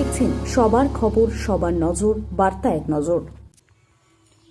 দেখছেন সবার খবর, সবার নজর, বার্তা এক নজর।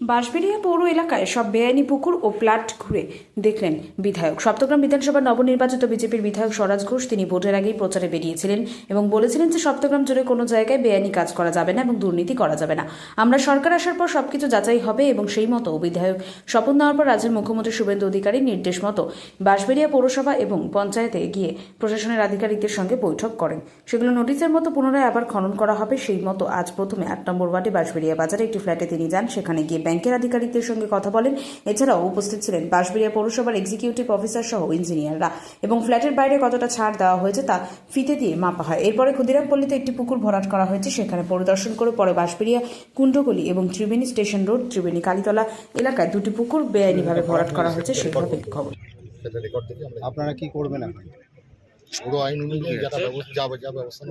বাঁশবেড়িয়া পৌর এলাকায় সব বেআইনি পুকুর ও প্লাট ঘুরে দেখলেন বিধায়ক। সপ্তগ্রাম বিধানসভার নবনির্বাচিত বিজেপির বিধায়ক স্বরাজ ঘোষ তিনি ভোটের আগেই প্রচারে বেরিয়েছিলেন এবং বলেছিলেন যে সপ্তগ্রাম জুড়ে কোনো জায়গায় বেআইনি কাজ করা যাবে না এবং দুর্নীতি করা যাবে না। আমরা সরকার আসার পর সবকিছু যাচাই হবে এবং সেই মতো বিধায়ক শপথ নেওয়ার পর রাজ্যের মুখ্যমন্ত্রী শুভেন্দু অধিকারীর নির্দেশ মতো বাঁশবেড়িয়া পৌরসভা এবং পঞ্চায়েতে গিয়ে প্রশাসনের আধিকারিকদের সঙ্গে বৈঠক করেন। সেগুলো নোটিশের মতো পুনরায় আবার খনন করা হবে। সেই মতো আজ প্রথমে 8 নম্বর ওয়ার্ডে বাঁশবেড়িয়া বাজারে একটি ফ্ল্যাটে তিনি যান। সেখানে গিয়ে ব্যাংকের আধিকারিকদের সঙ্গে কথা বলেন। এছাড়াও উপস্থিত ছিলেন বাঁশবেড়িয়া পৌরসভার এক্সিকিউটিভ অফিসার সহ ইঞ্জিনিয়াররা এবং ফ্ল্যাটের বাইরে কতটা ছাড় দেওয়া হয়েছে তা ফিতে দিয়ে মাপা হয়। এরপরে ক্ষুদিরামপল্লীতে একটি পুকুর ভরাট করা হয়েছে, সেখানে পরিদর্শন করে পরে বাঁশবেড়িয়া কুণ্ডগলি এবং ত্রিবেণী স্টেশন রোড, ত্রিবেণী কালীতলা এলাকায় 2টি পুকুর বেআইনিভাবে ভরাট করা হয়েছে। সেইভাবে খবর আপনারা কি করবেন? পুরো আইন অনুযায়ী যা ব্যবস্থা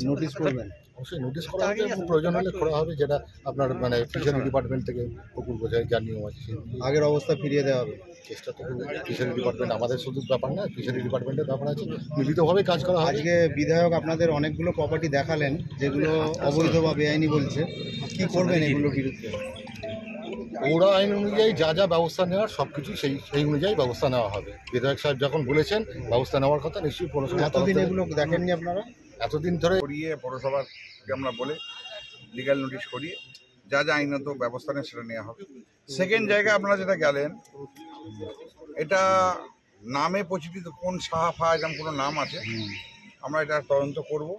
নোটিশ করবেন? অবশ্যই নোটিশ করা হবে এবং প্রয়োজন হলে করা হবে, যেটা আপনার মানে ফিশারি ডিপার্টমেন্ট থেকে পুকুর বোঝায় যা নিয়ম আছে আগের অবস্থা ফিরিয়ে দেওয়া হবে। চেষ্টা তো করবে। ফিশারি ডিপার্টমেন্ট আমাদের শুধু ব্যাপার না, ফিশারি ডিপার্টমেন্টের ব্যাপার আছে, মিলিতভাবে কাজ করা হয়। আজকে বিধায়ক আপনাদের অনেকগুলো প্রপার্টি দেখালেন যেগুলো অবৈধ বা বেআইনি বলছে, কি করবেন এগুলোর বিরুদ্ধে? পৌর আইন অনুযায়ী যা ব্যবস্থা নেওয়ার সব কিছু সেই অনুযায়ী ব্যবস্থা নেওয়া হবে। বিধায়ক সাহেব যখন বলেছেন ব্যবস্থা নেওয়ার কথা, নিশ্চয়ই পৌরসভা। এতদিন এগুলো দেখেননি আপনারা? এতদিন ধরে করিয়ে পৌরসভাকে আমরা বলে লিগ্যাল নোটিশ করিয়ে যা আইনত ব্যবস্থা নেয় সেটা নেওয়া হবে। সেকেন্ড জায়গায় আপনারা যেটা গেলেন, এটা নামে পরিচিত কোন সাহা ফা এরকম কোনো নাম আছে, আমরা এটা তদন্ত করব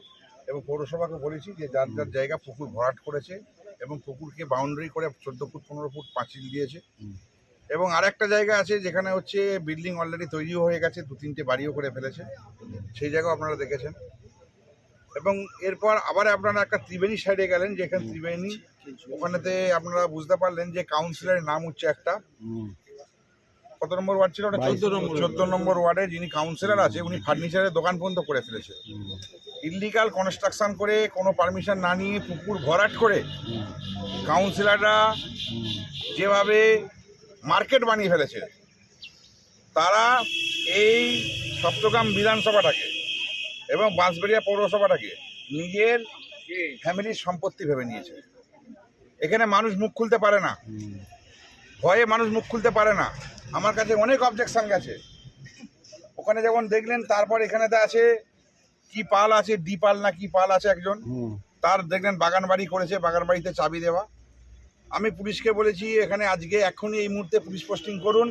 এবং পৌরসভাকে বলেছি যে যার জায়গা পুকুর ভরাট করেছে এবং পুকুরকে বাউন্ডারি করে 14 ফুট 15 ফুট পাঁচিল দিয়েছে। এবং আরেকটা জায়গা আছে যেখানে হচ্ছে বিল্ডিং অলরেডি তৈরিও হয়ে গেছে, 2-3টে বাড়িও করে ফেলেছে, সেই জায়গাও আপনারা দেখেছেন। এবং এরপর আবার আপনারা একটা ত্রিবেণী সাইডে গেলেন, যেখানে ত্রিবেণী ওখানেতে আপনারা বুঝতে পারলেন যে কাউন্সিলরের নাম হচ্ছে একটা, কত নম্বর ওয়ার্ড ছিল ওটা? 14 নম্বর ওয়ার্ডে যিনি কাউন্সিলর আছে উনি ফার্নিচারের দোকান পর্যন্ত করে ফেলেছে। ইললিগাল কনস্ট্রাকশন করে কোনো পারমিশন না নিয়ে পুকুর ভরাট করে কাউন্সিলররা যেভাবে মার্কেট বানিয়ে ফেলেছে, তারা এই সপ্তগ্রাম বিধানসভাটাকে এবং বাঁশবেড়িয়া পৌরসভাটাকে নিজের ফ্যামিলির সম্পত্তি ভেবে নিয়েছে। এখানে মানুষ মুখ খুলতে পারে না, ভয়ে মানুষ মুখ খুলতে পারে না। আমার কাছে অনেক অবজেকশন গেছে ওখানে, যেমন দেখলেন। তারপর এখানেতে আছে কি পাল আছে, ডি পাল না কি পাল আছে একজন, তার দেখলেন বাগান বাড়ি করেছে, বাগান বাড়িতে চাবি দেওয়া। আমি পুলিশকে বলেছি এখানে আজকে এখনই এই মুহূর্তে পুলিশ পোস্টিং করুন।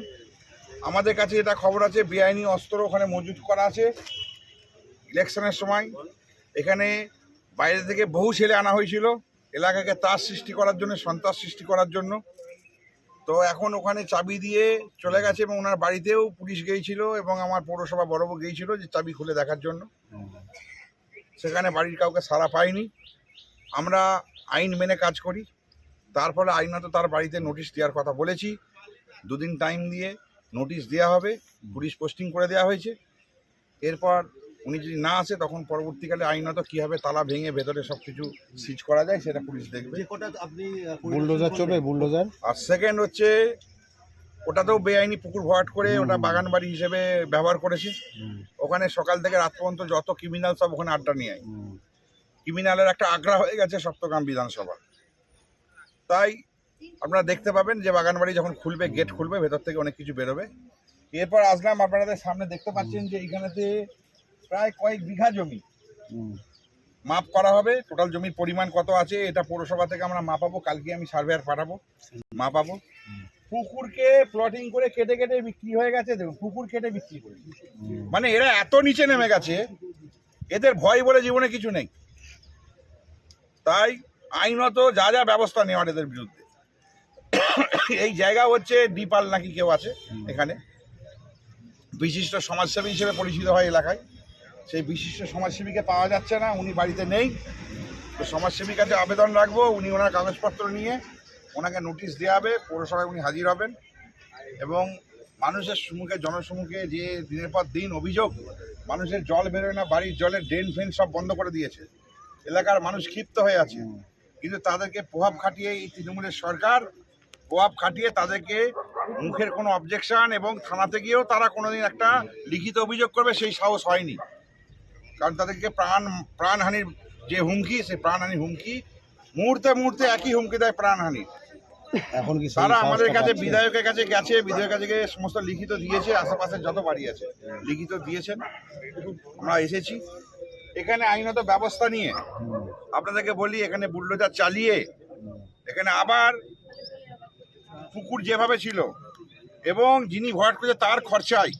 আমাদের কাছে এটা খবর আছে বেআইনি অস্ত্র ওখানে মজুত করা আছে। ইলেকশনের সময় এখানে বাইরে থেকে বহু ছেলে আনা হয়েছিল এলাকাকে ত্রাস সৃষ্টি করার জন্য, সন্ত্রাস সৃষ্টি করার জন্য। তো এখন ওখানে চাবি দিয়ে চলে গেছে এবং ওনার বাড়িতেও পুলিশ গিয়েছিল এবং আমার পৌরসভা বড়বাবু গিয়েছিল যে চাবি খুলে দেখার জন্য। সেখানে বাড়ির কাউকে সাড়া পাইনি। আমরা আইন মেনে কাজ করি, তার ফলে আইনত তার বাড়িতে নোটিশ দেওয়ার কথা বলেছি। 2 দিন টাইম দিয়ে নোটিশ দেওয়া হবে, পুলিশ পোস্টিং করে দেওয়া হয়েছে। এরপর উনি যদি না আসে তখন পরবর্তীকালে আইনত কীভাবে তালা ভেঙে ভেতরে সব কিছু সিজ করা যায় সেটা পুলিশ দেখবে। বুলডোজার চলবে, বুলডোজার। আর সেকেন্ড হচ্ছে ওটাতেও বেআইনি পুকুর ভরাট করে ওটা বাগান বাড়ি হিসেবে ব্যবহার করেছে। ওখানে সকাল থেকে রাত পর্যন্ত যত ক্রিমিনাল সব ওখানে আড্ডা নিয়ে আয়। ক্রিমিনালের একটা আগ্রা হয়ে গেছে সপ্তগ্রাম বিধানসভা। তাই আপনারা দেখতে পাবেন যে বাগান বাড়ি যখন খুলবে, গেট খুলবে, ভেতর থেকে অনেক কিছু বেরোবে। এরপর আসলাম আপনাদের সামনে, দেখতে পাচ্ছেন যে এইখানেতে প্রায় কয়েক বিঘা জমি মাপ করা হবে। টোটাল জমির পরিমাণ কত আছে এটা পৌরসভা থেকে আমরা মাপাবো, কালকে আমি সার্ভেয়ার পাঠাবো, মাপাবো। পুকুরকে প্লটিং করে কেটে কেটে বিক্রি হয়ে গেছে। দেখুন পুকুর কেটে বিক্রি করে, মানে এরা এত নিচে নেমে গেছে, এদের ভয় বলে জীবনে কিছু নেই। তাই আইনত যা ব্যবস্থা নেওয়ার এদের বিরুদ্ধে। এই জায়গা হচ্ছে ডিপাল নাকি কেউ আছে এখানে, বিশিষ্ট সমাজসেবী হিসেবে পরিচিত হয় এলাকায়। সেই বিশিষ্ট সমাজসেবীকে পাওয়া যাচ্ছে না, উনি বাড়িতে নেই। তো সমাজসেবীর কাছে আবেদন রাখবো, উনি ওনার কাগজপত্র নিয়ে ওনাকে নোটিশ দেওয়া হবে, পৌরসভায় উনি হাজির হবেন এবং মানুষের সম্মুখে, জনসম্মুখে যে দিনের পর দিন অভিযোগ, মানুষের জল বেরোয় না, বাড়ির জলের ড্রেন ফেন সব বন্ধ করে দিয়েছে, এলাকার মানুষ ক্ষিপ্ত হয়ে আছে। কিন্তু তাদেরকে প্রভাব খাটিয়ে এই তৃণমূলের সরকার প্রভাব খাটিয়ে তাদেরকে মুখের কোনো অবজেকশন এবং থানাতে গিয়েও তারা কোনোদিন একটা লিখিত অভিযোগ করবে সেই সাহস হয়নি। কারণ তাদেরকে প্রাণহানির যে হুমকি, সে প্রাণহানি হুমকি মুহূর্তে মুহূর্তে একই হুমকি দেয় প্রাণহানি। এখন কি সেই তারা আমাদের সাহসটা কাছে পাচ্ছে? বিধায়কের কাছে গেছে, বিধায়কের কাছে গিয়ে সমস্ত লিখিত দিয়েছে, আশেপাশে যত বাড়ি আছে লিখিত দিয়েছেন, আমরা এসেছি এখানে আইনত ব্যবস্থা নিয়ে। আপনাদেরকে বলি, এখানে বুলডোজার চালিয়ে এখানে আবার পুকুর যেভাবে ছিল এবং যিনি ভরাট করেছে তার খরচায়,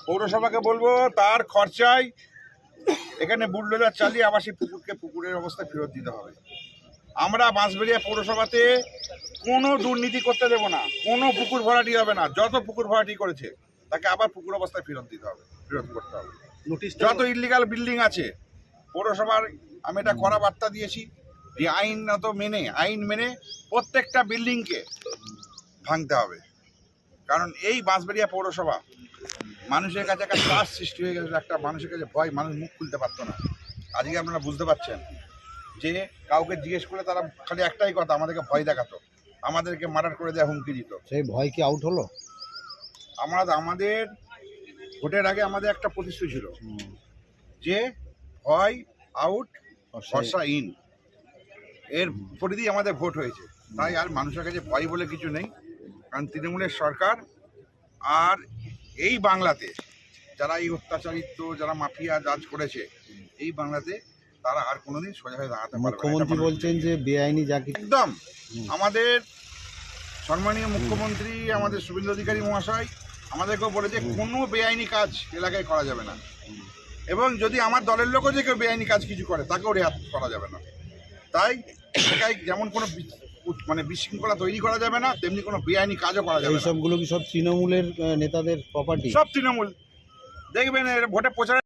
পৌরসভাকে বলবো তার খরচায় এখানে বুলডোজার চালিয়ে আবার সেই পুকুরকে পুকুরের অবস্থায় ফেরত দিতে হবে। আমরা বাঁশবেড়িয়া পৌরসভাতে কোনো দুর্নীতি করতে দেবো না, কোনো পুকুর ভরাটি হবে না। যত পুকুর ভরাটি করেছে তাকে আবার পুকুর অবস্থায় ফেরত দিতে হবে, ফেরত করতে হবে। যত ইলিগাল বিল্ডিং আছে পৌরসভার আমি এটা কড়া বার্তা দিয়েছি যে আইন মেনে প্রত্যেকটা বিল্ডিংকে ভাঙতে হবে। কারণ এই বাঁশবেড়িয়া পৌরসভা মানুষের কাছে একটা ত্রাস সৃষ্টি হয়ে গেছে, একটা মানুষের কাছে ভয়, মানুষ মুখ খুলতে পারতো না। আজকে আপনারা বুঝতে পারছেন যে কাউকে জিজ্ঞেস করলে তারা খালি একটাই কথা, আমাদেরকে ভয় দেখাতো, আমাদেরকে মার্ডার করে দেওয়া হুমকি দিত। সেই ভয় কি আউট হলো? আমাদের ভোটের আগে আমাদের একটা প্রতিশ্রুতি ছিল যে ভয় আউট, ভরসা ইন, এর পরিধি আমাদের ভোট হয়েছে। তাই আর মানুষের কাছে ভয় বলে কিছু নেই। কারণ তৃণমূলের সরকার আর এই বাংলাতে যারা এই অত্যাচারিত, যারা মাফিয়া রাজ করেছে এই বাংলাতে, তারা আর কোনোদিন সোজা হয়ে দাঁড়াতে পারবে না। মুখ্যমন্ত্রী বলছেন যে বেআইনি যা কিছু একদম আমাদের সম্মানীয় মুখ্যমন্ত্রী আমাদের শুভেন্দু অধিকারী মহাশয় আমাদেরকেও বলেছে কোনো বেআইনি কাজ এলাকায় করা যাবে না, এবং যদি আমার দলের লোকও যে কেউ বেআইনি কাজ কিছু করে তাকেও রেহাত করা যাবে না। তাই এলাকায় যেমন কোনো বিশৃঙ্খলা তৈরি করা যাবে না, তেমনি কোনো বেআইনি কাজও করা যাবে না। এইসবগুলো কি সব তৃণমূলের নেতাদের প্রপার্টি? সব তৃণমূল দেখবেন এর ভোটে প্রচার